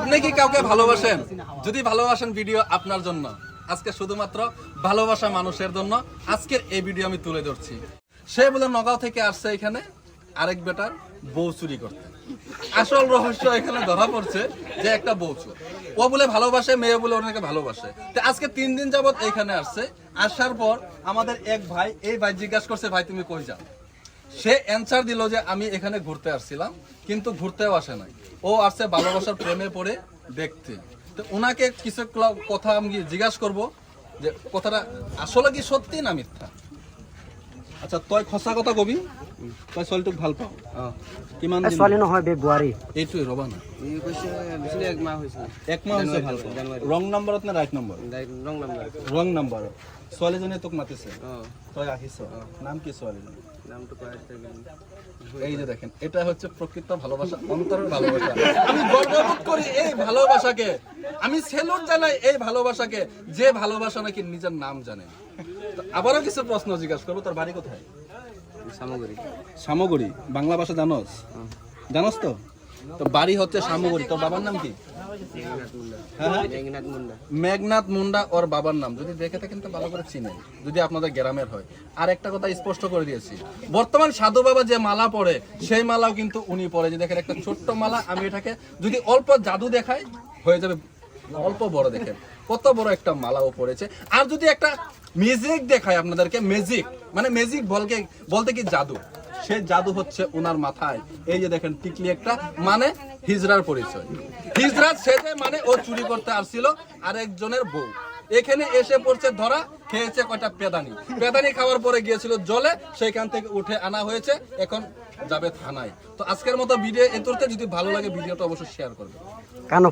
আপনি কি কাউকে ভালোবাসেন? যদি ভালোবাসেন ভিডিও আপনার জন্য। আজকে শুধুমাত্র ভালোবাসা মানুষের জন্য আজকের এই ভিডিও আমি তুলে ধরছি। সে বলে নগাঁও থেকে আসছে এখানে আরেক বেটার বউ চুরি করতে। আসল রহস্য এখানে ধরা পড়ছে যে একটা বউ চোর। ও বলে ভালোবাসে, মেয়ে বলে ওনাকে ভালোবাসে। তো আজকে 3 দিন যাবত এখানে আসছে। আসার পর আমাদের এক ভাই জিজ্ঞাসা করছে, ভাই তুমি কই যাও? সে অ্যান্সার দিল যে আমি এখানে ঘুরতে আসছিলাম, কিন্তু ঘুরতেও আসে নাই, ও আসছে ভালোবাসার প্রেমে পড়ে দেখতে। তো ওনাকে কিছু কথা আমি জিজ্ঞাসা করবো যে কথাটা আসলে কি সত্যি না মিথ্যা। আচ্ছা, তই সঁচা কথা কবি, তই ছোৱালীটোক ভাল পাও? কিমান দিন? ছোৱালী নহয় বে, বোৱাৰী। এইটোৱে ৰবা না, এই কৈছে বেছি এক মাহ হৈছে। এক মাহ হৈছে ভাল পাও। ৰং নম্বৰত নে ৰাইট নম্বৰ? Wrong number. ৰং নম্বৰত। ছোৱালীজনীয়ে তোক মাতিছে, অঁ তই আহিছ। নাম কি ছোৱালীজনী? নামটো পাহৰি থাকিলোঁ। এই যে দেখেন, এটা হচ্ছে প্রকৃত ভালোবাসা, অন্তরের ভালোবাসা। আমি গর্ববোধ করি এই ভালোবাসাকে, আমি সেলুট জানাই এই ভালোবাসাকে, যে ভালোবাসা নাকি নিজের নাম জানে। তো আবারও কিছু প্রশ্ন জিজ্ঞাসা করবো, তোর বাড়ি কোথায়? সামগ্রী। সামগ্রী। বাংলা ভাষা জানোস? জানোস তো? তো বাড়ি হচ্ছে সামগ্রী। তোর বাবার নাম কি? মেঘনাথ মুন্ডা ওর বাবার নাম। যদি দেখে থাকেন তো ভালো করে চিনেন, যদি আপনাদের গ্রামের হয়। আর একটা কথা স্পষ্ট করে দিয়েছি, বর্তমান সাধু বাবা যে মালা পরে সেই মালাও কিন্তু উনি পরে। যে দেখেন একটা ছোট্ট মালা, আমি এটাকে যদি অল্প জাদু দেখাই হয়ে যাবে অল্প বড়। দেখেন কত বড় একটা মালাও পড়েছে। আর যদি একটা মিউজিক দেখায় আপনাদেরকে, ম্যাজিক মানে ম্যাজিক বলতে কি জাদু, সেই জাদু হচ্ছে ওনার মাথায়। এই যে দেখেন টিকলি একটা, মানে হিজড়ার পরিচয়। হিজড়া সেজে মানে ও চুরি করতে আসছিল আরেকজনের বউ। এখানে এসে পড়ছে ধরা, খেয়েছে কয়টা পেদানি। পেদানি খাওয়ার পরে গিয়েছিল জলে, সেখান থেকে উঠে আনা হয়েছে, এখন যাবে থানায়। তো আজকের মতো ভিডিও এতটুকু। যদি ভালো লাগে ভিডিওটা অবশ্যই শেয়ার করবে। কেন